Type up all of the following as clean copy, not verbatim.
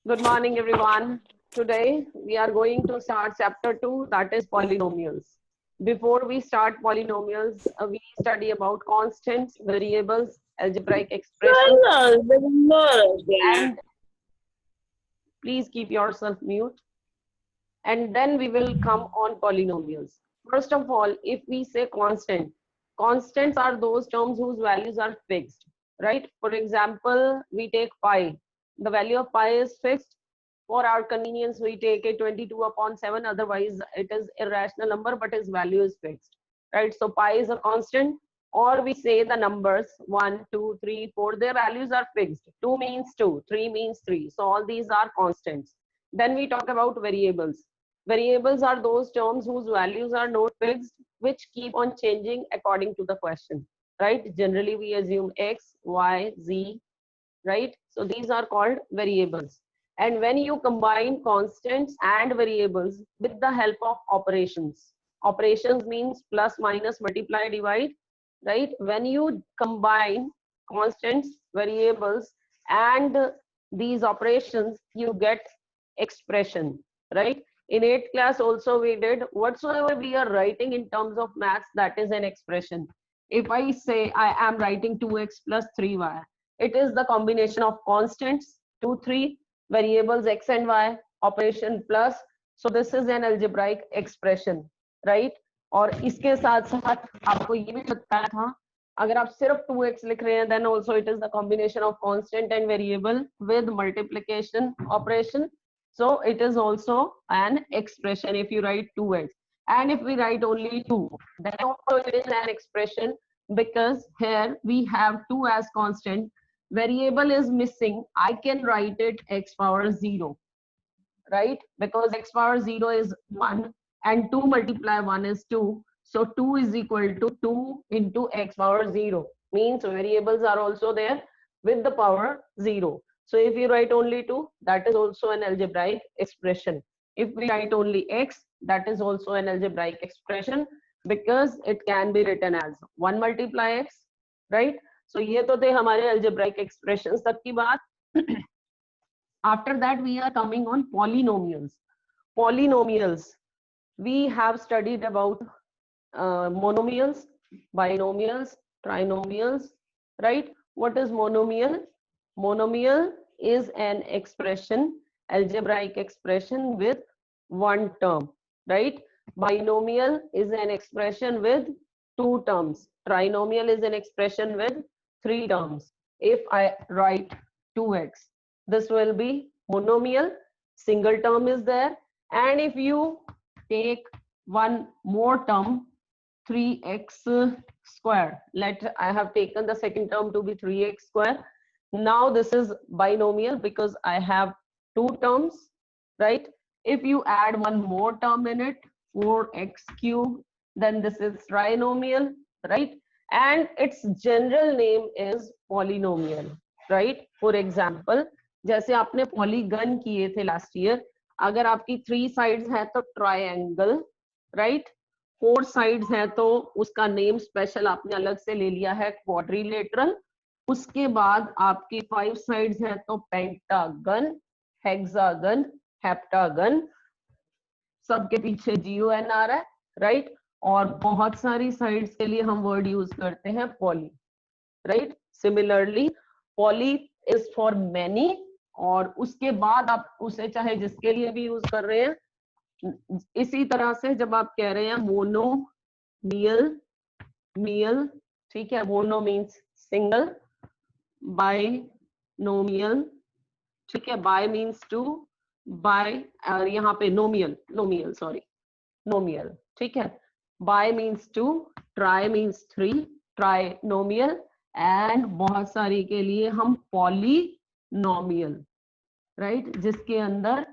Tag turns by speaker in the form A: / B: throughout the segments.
A: Good morning, everyone. Today we are going to start chapter 2, that is polynomials. Before we start polynomials, we study about constants, variables, algebraic expressions, and please keep yourself mute. And then we will come on polynomials. First of all, if we say constant, constants are those terms whose values are fixed, right? For example, we take pi. The value of pi is fixed. For our convenience, we take a 22 upon 7. Otherwise, it is irrational number, but its value is fixed, right? So pi is a constant. Or we say the numbers 1, 2, 3, 4. Their values are fixed. 2 means 2, 3 means 3. So all these are constants. Then we talk about variables. Variables are those terms whose values are not fixed, which keep on changing according to the question, right? Generally, we assume x, y, z, right? So these are called variables. And when you combine constants and variables with the help of operations, operations means plus, minus, multiply, divide, right? When you combine constants, variables, and these operations, you get expression, right? In 8th class also we did whatsoever we are writing in terms of maths, that is an expression. If I say I am writing 2x plus 3y, it is the combination of constants 2, 3, variables x and y, operation plus. So this is an algebraic expression, right? और इसके साथ साथ आपको ये भी बताया था, अगर आप सिर्फ 2x लिख रहे हैं, then also it is the combination of constant and variable with multiplication operation. So it is also an expression if you write 2x. And if we write only 2, then also it is an expression, because here we have 2 as constant. Variable is missing. I can write it x power 0, right? Because x power 0 is 1 and 2 multiply 1 is 2. So 2 is equal to 2 into x power 0. Means variables are also there with the power 0. So if you write only 2, that is also an algebraic expression. If we write only x, that is also an algebraic expression, because it can be written as 1 multiply x, right? So ये तो थे हमारे algebraic expressions तक की बात. After that, we are coming on polynomials. Polynomials, we have studied about monomials, binomials, trinomials, right? What is monomial? Monomial is an expression, algebraic expression with one term, right? Binomial is an expression with two terms. Trinomial is an expression with three terms. If I write 2x, this will be monomial, single term is there. And if you take one more term, 3x square, I have taken the second term to be 3x square. Now this is binomial because I have two terms, right? If you add one more term in it, 4x cube, then this is trinomial, right? And its general name is polynomial, right? For example, जैसे आपने polygon किए थे last year, अगर आपकी 3 sides हैं तो triangle, right? 4 sides हैं तो उसका नेम स्पेशल आपने अलग से ले लिया है, क्वाड्रिलेटरल. उसके बाद आपकी 5 साइड्स हैं तो पेंटागन, हेक्सागन, हेप्टागन, सबके पीछे GON आ रहा है, राइट? और बहुत सारी साइड्स के लिए हम वर्ड यूज करते हैं poly, right? Similarly poly is for many, और उसके बाद आप उसे चाहे जिसके लिए भी यूज कर रहे हैं. इसी तरह से जब आप कह रहे हैं मोनो, मियल, ठीक है, मोनो मीन्स सिंगल, बाइनोमियल, ठीक है, बाय मीन्स टू, बाय और यहाँ पे नोमियल, ठीक है. Bi means two, tri means 3, trinomial, and बहुत सारी के लिए हम पॉलीनोमियल, राइट? जिसके अंदर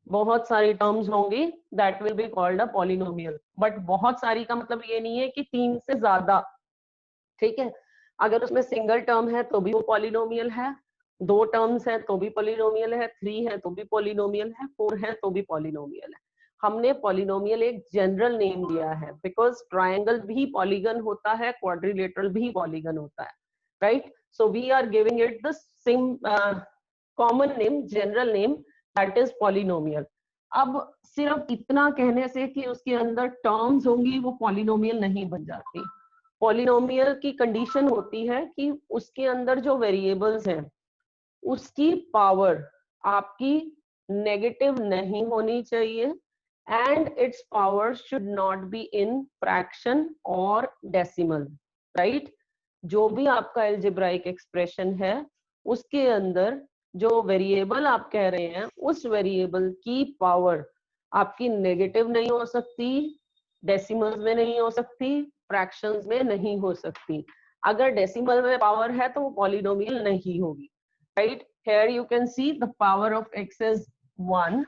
A: बहुत सारी टर्म्स होंगी, that will be called a polynomial. But बहुत सारी का मतलब ये नहीं है कि 3 से ज्यादा, ठीक है? अगर उसमें सिंगल टर्म है तो भी वो पॉलीनोमियल है, 2 टर्म्स है तो भी पॉलीनोमियल है, 3 है तो भी पॉलीनोमियल है, 4 है तो भी पॉलीनोमियल है. हमने पॉलीनोमियल एक जनरल नेम दिया है, बिकॉज ट्रायंगल भी पॉलीगन होता है, क्वाड्रिलेटरल भी पॉलीगन होता है, right? So we are giving it the common name, general name, that is polynomial. अब सिर्फ इतना कहने से कि उसके अंदर टर्म्स होंगी वो पॉलिनोमियल नहीं बन जाती। पॉलिनोमियल की कंडीशन होती है कि उसके अंदर जो वेरिएबल्स हैं उसकी पावर आपकी नेगेटिव नहीं होनी चाहिए and it's power should not be in fraction और डेसिमल, राइट। जो भी आपका एल्जेब्राइक एक्सप्रेशन है उसके अंदर जो वेरिएबल आप कह रहे हैं उस वेरिएबल की पावर आपकी नेगेटिव नहीं हो सकती, डेसिमल्स में नहीं हो सकती, फ्रैक्शंस में नहीं हो सकती। अगर डेसिमल में पावर है तो वो पॉलिनोमियल नहीं होगी, right? Here you can see the power of x is 1,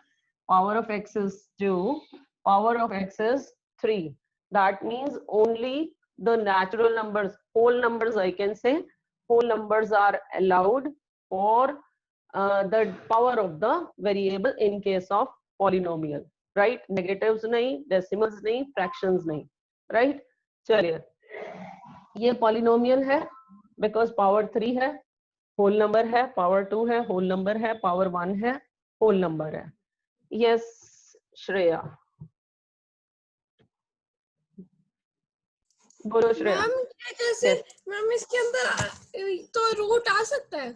A: power of x is 2, power of x is 3. That means only the natural numbers, whole numbers I can say, whole numbers are allowed for the power of the variable in case of polynomial, right? Negatives nahi, decimals nahi, fractions nahi, right? चलिए, ये polynomial है because power 3 है, whole number है, power 2 है, whole number है, power 1 है, whole number है। Yes Shreya, बोलो श्रेया।
B: मैम जैसे मैम इसके अंदर तो रूट आ सकता है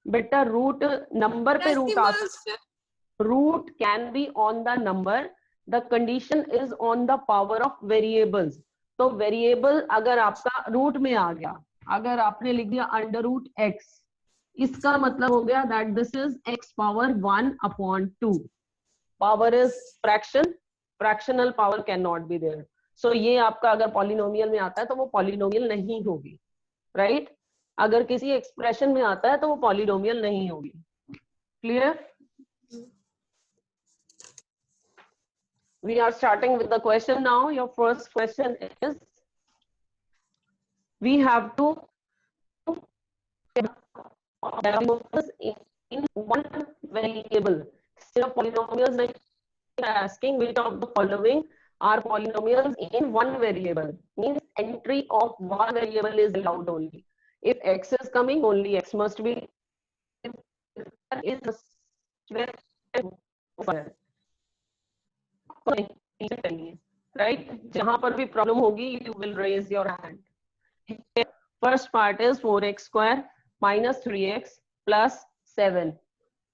A: बेटा, रूट नंबर पे रूट आ
B: डेसिमल्स पे?
A: Root can be on the number, the condition is on the power of variables. तो वेरिएबल अगर आपका रूट में आ गया, अगर आपने लिख दिया अंडर रूट एक्स, इसका मतलब हो गया that this is x power 1/2। Power is fraction, fractional power can not be there. So ये आपका अगर पॉलिनोमियल में आता है तो वो पॉलिनोमियल नहीं होगी, राइट right? अगर किसी एक्सप्रेशन में आता है तो वो पॉलिनोमियल नहीं होगी। Clear? We are starting with the question now. Your first question is, we have to in one variable. Still polynomials, like asking which of the following are polynomials in one variable. Means entry of one variable is allowed only. If x is coming, only x must be. Is right? जहां पर भी problem होगी, you will raise your hand. First part is 4x square minus 3x plus 7.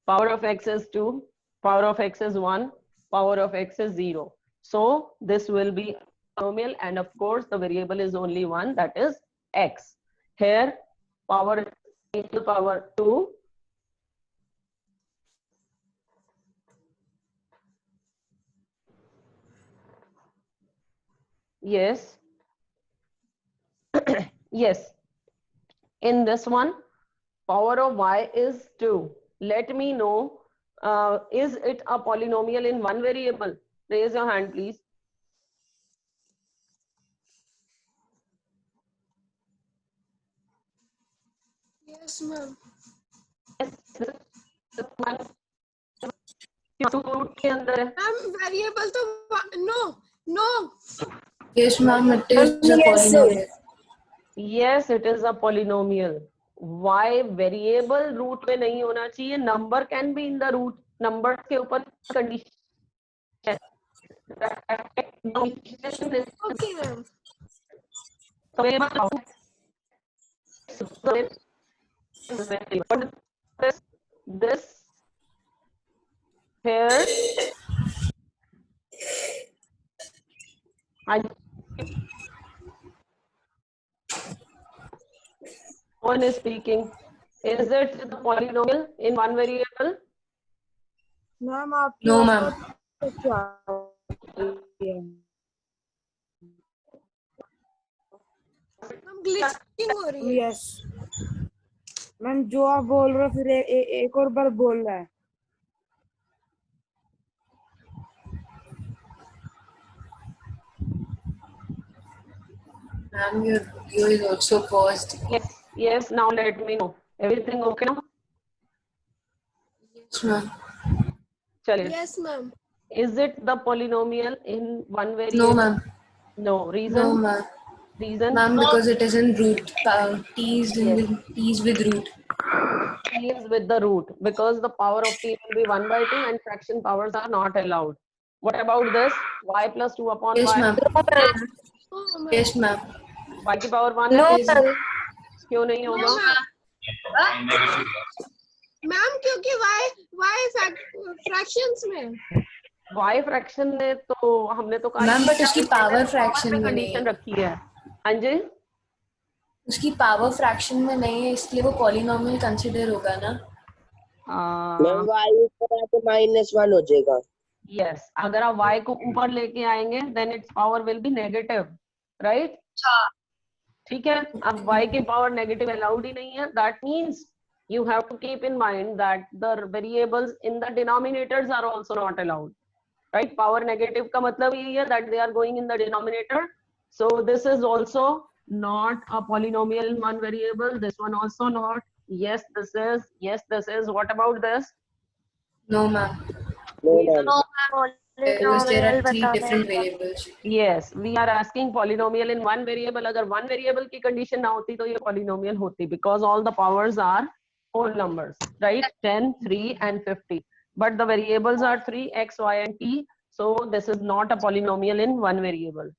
A: Power of x is 2, power of x is 1, power of x is 0. So this will be polynomial, and of course the variable is only one, that is x. Here power is to power 2. Yes. Yes. In this one, power of y is 2. Let me know, is it a polynomial in one variable? Raise your hand, please.
B: Yes, ma'am.
A: के अंदर है।
B: Ma'am variable तो no no.
C: Yes, ma'am, it is a polynomial.
A: Yes, it is a polynomial. Y variable root में नहीं होना चाहिए, number can be in the root, number के ऊपर कंडीशन।
B: Okay ma'am.
A: This here one is speaking. Is it the polynomial in one variable?
D: Ma'am आपकी
C: No, ma'am.
B: Ma'am glitching हो रही है।
D: यस मैम, जो आप बोल रहे हो फिर एक और बार बोल रहा है।
C: Ma'am, your video is also paused.
A: Yes, yes. Now let me know. Everything okay now?
C: Yes, ma'am.
A: चलिए.
B: Yes ma'am.
A: Is it the polynomial in one
C: No,
A: variable?
C: ma'am.
A: No. Reason?
C: No, ma'am.
A: Reason?
C: Ma'am, because it is in root. T is
A: Yes.
C: with root.
A: deals with the root because the power of t will be 1 by 2 and fraction powers are not allowed. What about this? Y plus 2 upon
C: Yes,
A: y.
C: ma'am.
B: Oh,
C: Yes, ma'am.
A: Y की power 1
E: No,
A: है,
C: Yes.
E: ma'am.
A: क्यों नहीं होगा?
B: Ma'am क्योंकि y fractions में
A: y fraction में तो हमने तो कहा
C: मैम बट उसकी पावर
A: power
C: फ्रैक्शन
A: में
C: में
A: कंडीशन
C: नहीं,
A: रखी है. हाँ जी,
C: उसकी पावर फ्रैक्शन में नहीं है, इसलिए वो पॉलिनोमियल कंसिडर होगा ना.
E: मैम y ऊपर आके -1 हो जाएगा.
A: यस, अगर आप y को ऊपर लेके आएंगे then its power will be negative, right? ठीक है, अब y की पावर नेगेटिव अलाउड ही नहीं है. That means you have to keep in mind that the variables in the denominators are also not allowed, right? Power negative का मतलब यही है that they are going in the denominator. So this is also not a polynomial in one variable. This one also not. Yes, this is. Yes, this is. What about this?
C: No, ma'am.
E: No, ma'am.
C: Because there are 3 different variables.
A: Yes, we are asking polynomial in one variable. अगर one variable की condition ना होती तो ये polynomial होती because all the powers are whole numbers, right? 10, 3 and 50. But the variables are 3, x, y and t. So this is not a polynomial in one variable.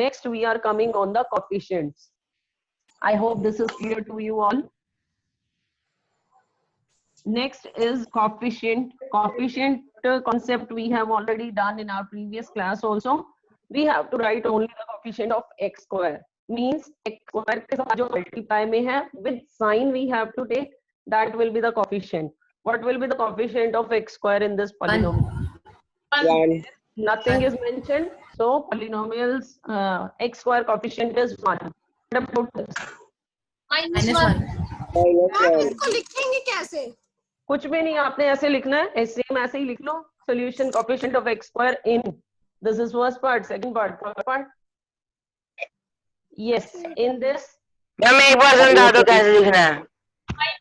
A: Next, we are coming on the coefficients. I hope this is clear to you all. Next is coefficient. Coefficient concept we have already done in our previous class also. We have to write only the coefficient of x square. Means x square के साथ जो multiply में है with sign we have to take, that will be the coefficient. What will be the coefficient of x square in this polynomial?
E: 1.
A: Nothing is mentioned. So polynomials x square coefficient is 1. What about this?
C: -1.
B: Ma'am इसको लिखेंगे कैसे?
A: कुछ भी नहीं, आपने ऐसे लिखना है, सेम ऐसे ही लिख लो. Solution coefficient of x square in. This is first part, second part, third part. Yes, in this.
E: Ma'am एक बार समझा दो कैसे लिखना है.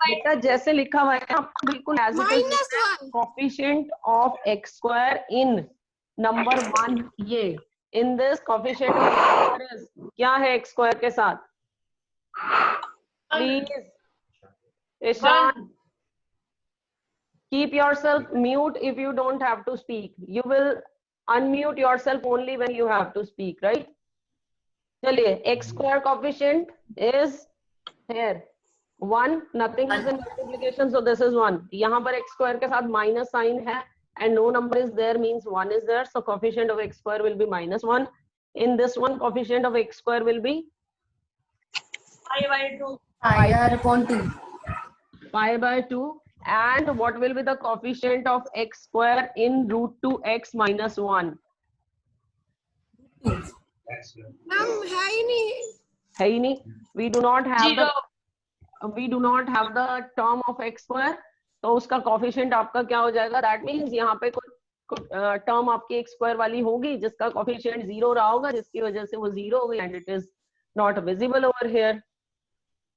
A: बेटा जैसे लिखा हुआ है आपको बिल्कुल as it is लिखना है.
B: -1
A: Coefficient of x square in number 1 ये. In this coefficient of x square is क्या है x square के साथ? Please, Ishan. Keep yourself mute if you don't have to speak. You will unmute yourself only when you have to speak, right? चलिए, x square coefficient is here 1. Nothing is in multiplication, so this is 1. यहाँ पर x square के साथ minus sign है and no number is there means 1 is there, so coefficient of x square will be -1. In this one, coefficient of x square will be
C: pi r upon 2.
A: pi by 2. And what will be the coefficient of x square in root 2x minus 1?
B: Ma'am है ही नहीं.
A: है ही नहीं. We do not have the term of x square. तो उसका coefficient आपका क्या हो जाएगा? That means यहाँ पे कोई term आपकी x square वाली होगी जिसका coefficient 0 रहा होगा, जिसकी वजह से वो 0 हो गई and it is not visible over here,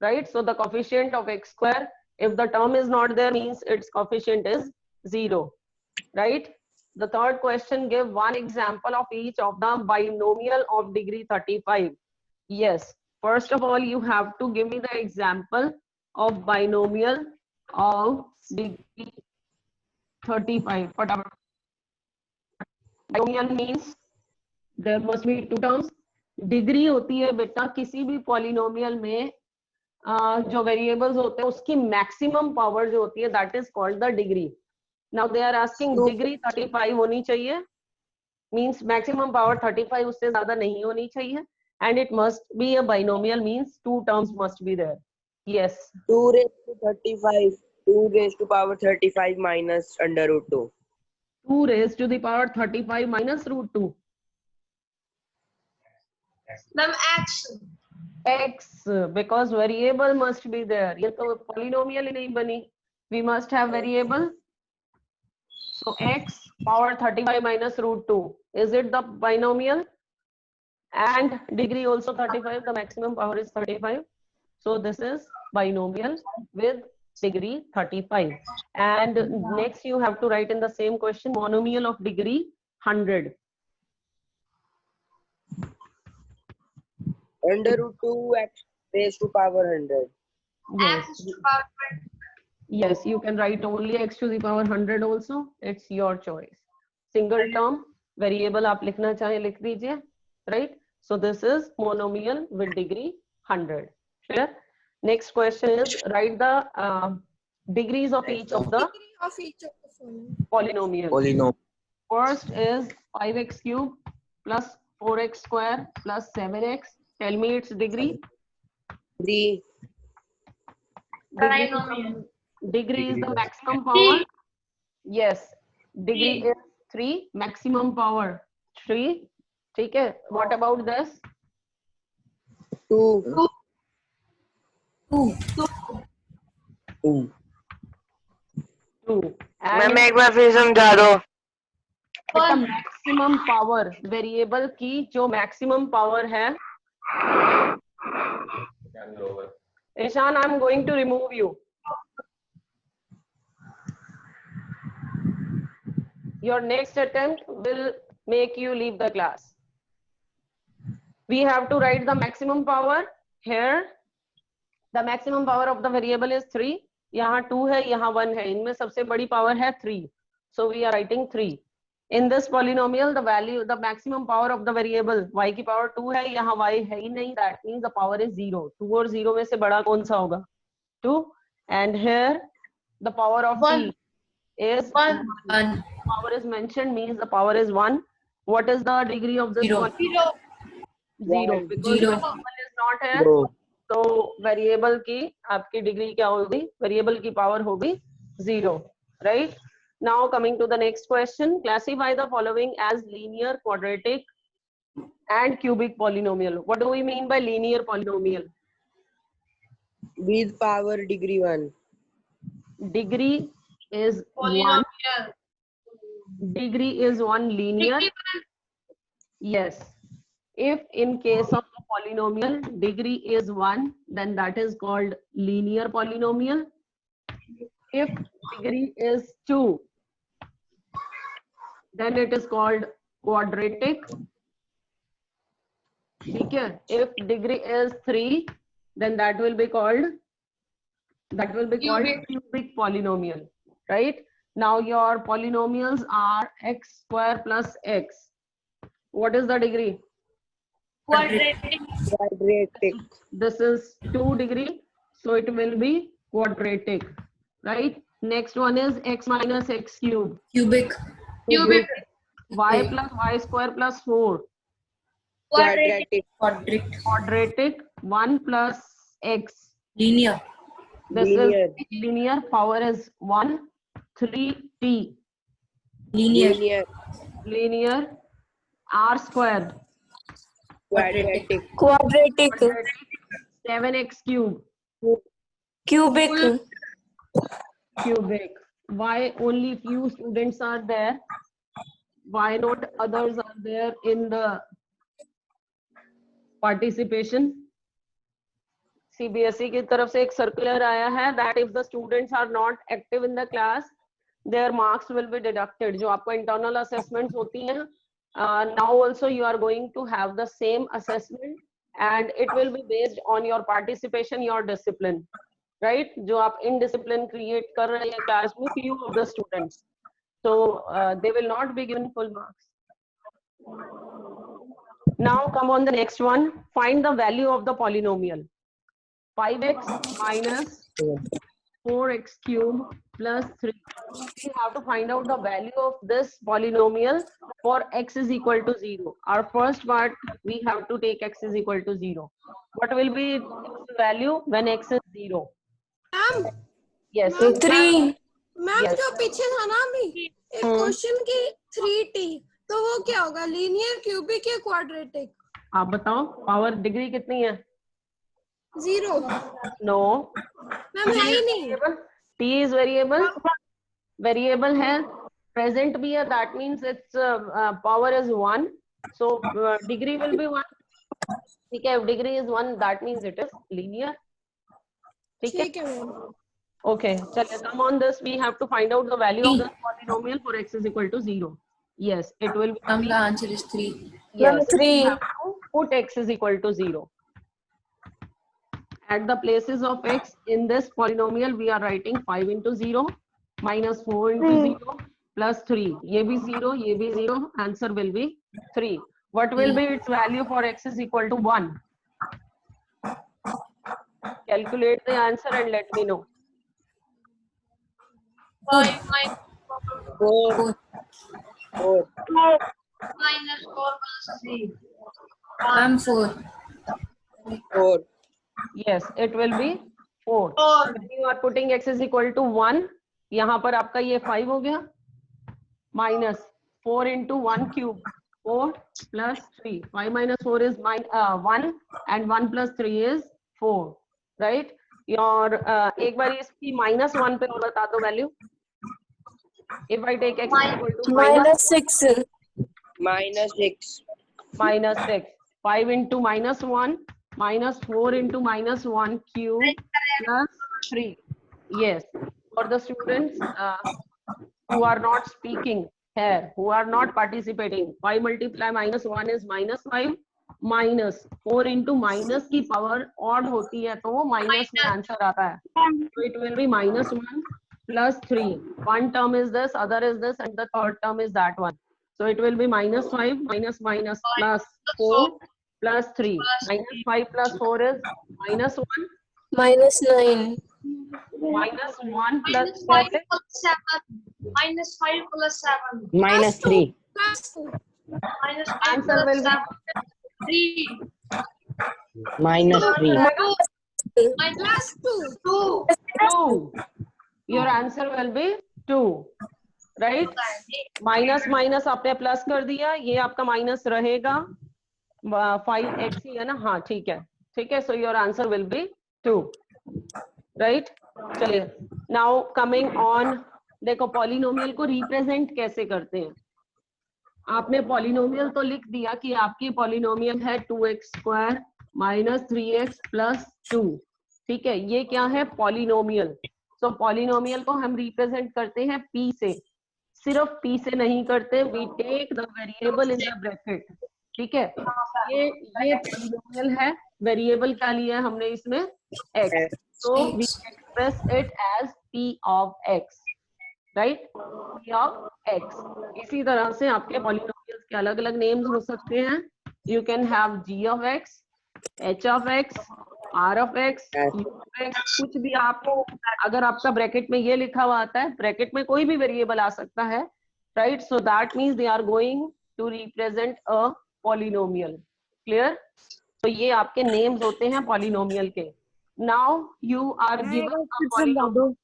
A: right? So the coefficient of x square, if the term is not there, means its coefficient is 0, right? The third question, give one example of each of the binomial of degree 35. Yes, first of all, you have to give me the example of binomial of degree 35. Whatever. Binomial means there must be two terms. Degree होती है बेटा किसी भी polynomial में जो variables होते हैं उसकी maximum power जो होती है that is called the degree. Now they are asking degree 35 होनी चाहिए, means maximum power 35 उससे ज्यादा नहीं होनी चाहिए, and it must be a binomial means 2 terms must be there. Yes.
E: 2 raised to 35. 2 raised to power 35 minus under root 2.
A: 2 raised to the power 35 minus root 2.
B: Ma'am
A: X, because variable must be there. ये तो polynomial ही नहीं बनी. We must have variable. So x power 35 minus root 2. Is it the binomial? And degree also 35. The maximum power is 35. So this is binomial with degree 35. And next you have to write in the same question monomial of degree 100.
E: Under root 2 x raised to power 100.
A: Yes. Yes, you can write only x to the power 100 also. It's your choice. Single term variable आप लिखना चाहे लिख दीजिए, right? So this is monomial with degree 100. Clear? Next question is write the degrees of each of the
B: Degree of each of the following.
A: polynomial.
E: Polynomial.
A: First is 5x cube plus 4x square plus 7x. Tell me its degree.
E: 3.
A: Degree is the maximum power. Yes. Degree is 3. Maximum power 3. ठीक है. What about this?
E: 2.
C: 2.
E: 2.
A: 2.
E: Ma'am एक बार फिर समझा दो.
A: बेटा maximum power variable की जो maximum power है. Ishaan, I am going to remove you. Your next attempt will make you leave the class. We have to write the maximum power here. The maximum power of the variable is 3. यहाँ 2 है, यहाँ 1 है. इनमें सबसे बड़ी power है 3. So we are writing 3. In this polynomial, the maximum power of the variable y की power 2 है. यहाँ y है ही नहीं. That means the power is 0. 2 और 0 में से बड़ा कौन सा होगा? 2. And here the power of t is 1. Power is mentioned means the power is 1. What is the degree of this one? 0. Because variable is not here. तो variable की आपकी डिग्री क्या होगी? वेरिएबल की पावर होगी 0, right? Now coming to the next question, classify the following as linear, quadratic and cubic polynomial. What do we mean by linear polynomial?
E: With power degree 1.
A: Degree is 1. Degree is 1 linear. Yes. If in case of a polynomial degree is 1, then that is called linear polynomial. If degree is 2, then it is called quadratic. Okay. If degree is 3, then that will be called cubic polynomial, right? Now your polynomials are x square plus x. What is the degree?
E: Quadratic.
A: This is 2 degree, so it will be quadratic, right? Next one is x minus x cube.
C: Cubic.
A: Y plus y square plus 4.
E: Quadratic.
A: Quadratic. 1 plus x.
C: Linear.
A: This
E: Linear.
A: is linear. Power is 1. 3t.
C: Linear.
A: Linear. R square.
E: Quadratic.
A: 7x cube.
D: Cubic.
A: Why only few students are there? Why not others are there in the participation? CBSE की तरफ से एक circular आया है that if the students are not active in the class, their marks will be deducted. जो आपको internal assessments होती हैं, now also you are going to have the same assessment and it will be based on your participation, your discipline, right? जो आप indiscipline create कर रहे हैं class में, few of the students, so they will not be given full marks. Now come on the next one. Find the value of the polynomial. 5x minus 4x cube plus 3. We have to find out the value of this polynomial for x is equal to 0. Our first part, we have to take x is equal to 0. What will be its value when x is 0?
B: Ma'am
A: Yes.
D: 3.
B: Ma'am
A: Yes.
B: जो पीछे था ना अभी एक question की 3t, तो वो क्या होगा? लीनियर, क्यूबिक या क्वाड्रेटिक?
A: आप बताओ पावर डिग्री कितनी है?
B: 0.
A: नो,
B: मैम है ही नहीं.
A: t is variable. Variable है, present भी है, that means its power is 1. So degree will be 1. ठीक है, if degree is 1, that means it is linear.
B: ठीक है मैम.
A: Okay, चलिए, come on this, we have to find out the value of the polynomial for x is equal to 0. Yes, it will be.
C: The answer is 3.
A: Yes,
D: 3.
A: we have to put x is equal to 0. At the places of x in this polynomial, we are writing 5 into 0 minus 4 into 0 plus 3. ये भी 0, ये भी 0. Answer will be 3. What will be its value for x is equal to 1? Calculate the answer and let me know.
E: 4. 4.
F: minus 4 plus 3.
C: Ma'am 4.
E: 4.
A: Yes, it will be 4.
F: 4.
A: When you are putting x is equal to 1, यहाँ पर आपका ये 5 हो गया, minus 4 into 1 cube, 4 plus 3. 5 minus 4 is 1 and 1 plus 3 is 4, right? Your एक बार इसकी minus 1 पे बता दो value. If I take x is equal to minus
B: 6.
E: Minus 6.
A: minus 6, 5 into minus 1 minus 4 into minus 1 cube plus 3. Yes, for the students who are not speaking here, who are not participating, 5 multiply minus 1 is minus 5, minus 4 into minus की power odd होती है तो वो minus में answer आता है. So it will be minus 1 plus 3. One term is this, other is this, and the third term is that one. So it will be minus 5 minus minus plus 4 plus 3. Minus 5 plus 4 is minus 1.
B: Minus 9.
A: Minus 1 plus
F: Minus 5 plus 7. Minus 5 plus 7.
E: Minus 3.
B: Plus 2.
F: Minus 5
A: Answer
F: plus
A: will
F: 7.
A: be
F: 3.
E: Minus 3.
B: Plus 2.
F: 2.
A: 2. Your answer will be 2. Right? Minus minus आपने plus कर दिया, ये आपका minus रहेगा. 5x ही है ना? हाँ ठीक है, ठीक है. So your answer will be 2. Right, चलिए. नाउ कमिंग ऑन, देखो पॉलिनोमियल को रिप्रेजेंट कैसे करते हैं. आपने पॉलिनोमियल तो लिख दिया कि आपकी पॉलिनोमियल है 2x² माइनस 3x प्लस 2. ठीक है, ये क्या है? पॉलिनोमियल. सो पॉलिनोमियल को हम रिप्रेजेंट करते हैं p से. सिर्फ p से नहीं करते, we take the variable in the bracket. ठीक है, ये पॉलिनोमियल है. वेरिएबल क्या लिया है हमने इसमें? x. so we express it as p of x, right? p of x. इसी तरह से आपके पॉलिनोमियल्स के अलग अलग नेम्स हो सकते हैं. you can have g of x, h of x, r of x, u of x, कुछ भी. आपको अगर आपका ब्रैकेट में ये लिखा हुआ आता है, ब्रैकेट में कोई भी वेरिएबल आ सकता है, right? So that means they are going to represent a polynomial. Clear? तो ये आपके नेम्स होते हैं पॉलिनोमियल के. Now you are given.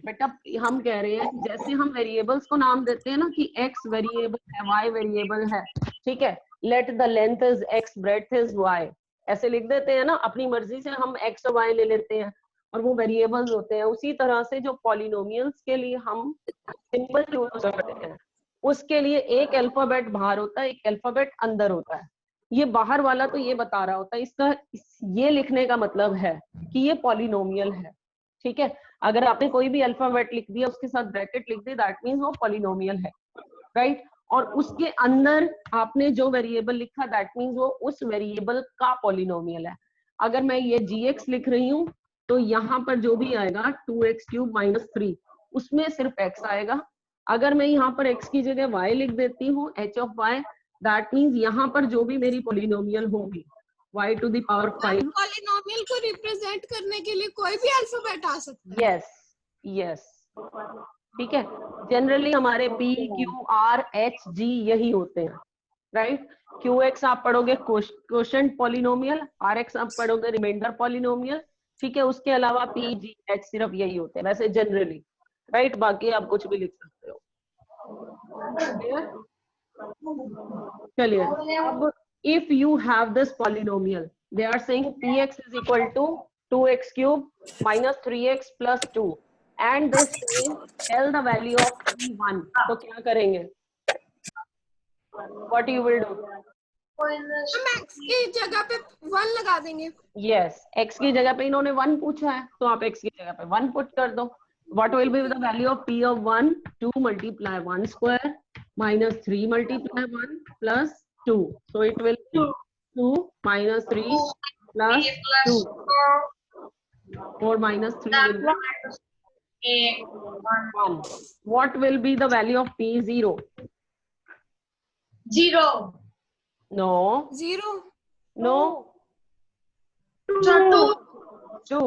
A: बेटा हम कह रहे हैं जैसे हम वेरिएबल्स को नाम देते हैं ना कि x वेरिएबल है, y वेरिएबल है, ठीक है, let the length is x, breadth is y, ऐसे लिख देते हैं ना. अपनी मर्जी से हम x और y ले लेते हैं और वो वेरिएबल्स होते हैं. उसी तरह से जो पॉलिनोमियल्स के लिए हम सिंबल यूज करते हैं, उसके लिए एक अल्फाबेट बाहर होता है, एक अल्फाबेट अंदर होता है. ये बाहर वाला तो ये बता रहा होता है, इसका ये लिखने का मतलब है कि ये पॉलिनोमियल है. ठीक है, अगर आपने कोई भी अल्फाबेट लिख दिया उसके साथ ब्रैकेट लिख दी, दैट मीन्स वो पॉलिनोमियल है, राइट? और उसके अंदर आपने जो वेरिएबल लिखा, दैट मीन्स वो उस वेरिएबल का पॉलिनोमियल है. अगर मैं ये gx लिख रही हूँ तो यहाँ पर जो भी आएगा 2x³ माइनस 3, उसमें सिर्फ x आएगा. अगर मैं यहाँ पर x की जगह y लिख देती हूँ, h of y, that means यहाँ पर जो भी मेरी पॉलिनोमियल होगी y to the power 5.
B: Polynomial को रिप्रेजेंट करने के लिए कोई भी अल्फाबेट आ सकता है.
A: यस यस, ठीक है. जनरली हमारे p, q, r, h, g यही होते हैं, राइट? qx आप पढ़ोगे क्वोशंट पॉलिनोमियल, rx आप पढ़ोगे रिमाइंडर पॉलिनोमियल. ठीक है, उसके अलावा p, g, h सिर्फ यही होते हैं वैसे जनरली, राइट? बाकी आप कुछ भी लिख सकते हो. चलिए, अब if you have this polynomial, they are saying px is equal to 2x³ minus 3x plus 2, and they say tell the value of p1. तो क्या करेंगे? What you will do?
B: हम x की जगह पे 1 लगा देंगे.
A: Yes, x की जगह पे इन्होंने 1 पूछा है, तो आप x की जगह पे 1 पुट कर दो. What will be the value of p of 1? 2 multiply 1 square minus 3 multiply 1 plus 2. So it will be 2 minus 3 plus
F: B plus
A: 2.
F: 4.
A: 4 minus 3
F: That
A: will be
F: minus A 1.
A: 1. What will be the value of P? 0.
F: 0.
A: No.
B: 0.
A: No.
F: So 2.
A: 2.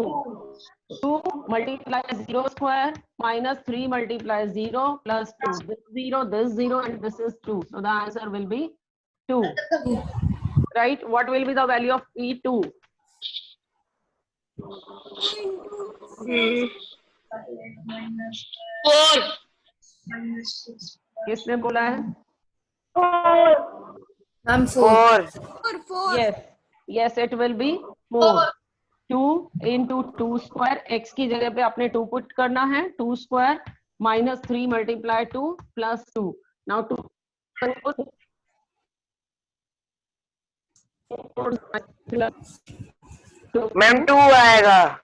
A: 2 multiplies 0 square minus 3 multiplies 0 plus 2. This 0, and this is 2. So the answer will be 2. Right? What will be the value of P2?
B: 2
F: Minus
E: 4.
F: minus 6.
A: किसने बोला है?
C: Ma'am 4
B: into 4.
A: Yes. Yes, it will be 4. 2 into 2 square. X की जगह पे आपने 2 put करना है. 2 square minus 3 multiply 2 plus 2. Now 2.
E: Ma'am 2 आएगा.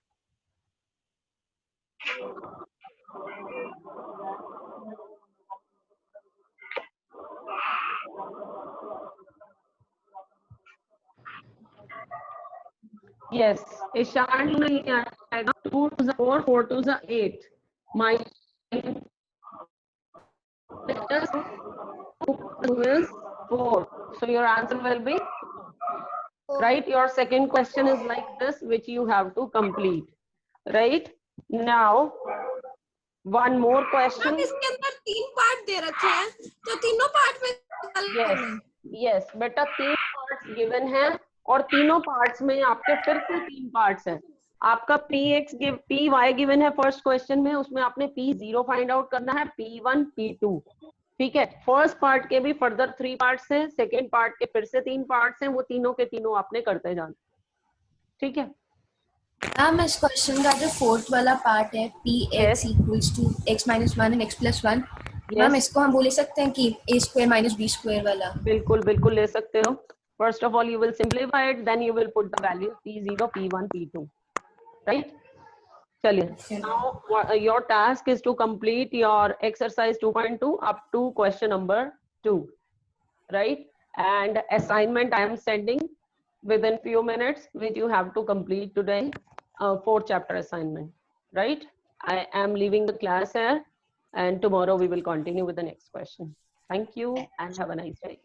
A: Yes, ईशान नहीं आएगा. 2 to the 4, 4 to the 8. Minus is 4. So your answer will be right. Your second question is like this, which you have to complete. Right now, one more
B: अब
A: question.
B: इसके अंदर 3 part दे रखे हैं, तो तीनों पार्ट में हल
A: Yes,
B: करना है.
A: yes. बेटा 3 पार्ट्स गिवन है और तीनों पार्ट्स में आपके फिर से 3 पार्ट्स हैं. आपका पी वाई गिवन है फर्स्ट क्वेश्चन में, उसमें आपने P0 फाइंड आउट करना है, P1 P2. ठीक है. फर्स्ट पार्ट के भी फर्दर 3 पार्ट्स हैं, सेकेंड पार्ट के फिर से 3 पार्ट्स हैं, वो तीनों के तीनों आपने करते जाना. ठीक है.
C: मैम इस क्वेश्चन का जो फोर्थ वाला पार्ट है px equals to x minus 1 and x plus 1, ma'am इसको हम बोल सकते हैं कि a square minus b square वाला.
A: बिल्कुल बिल्कुल ले सकते हो. First of all you will simplify it, then you will put the value P0 P1 P2. Right. चलिए. Now your task is to complete your exercise 2.2 up to question number 2. Right. And assignment I am sending within few minutes, which you have to complete today. 4th chapter assignment. Right. I am leaving the class here, and tomorrow we will continue with the next question. Thank you and have a nice day.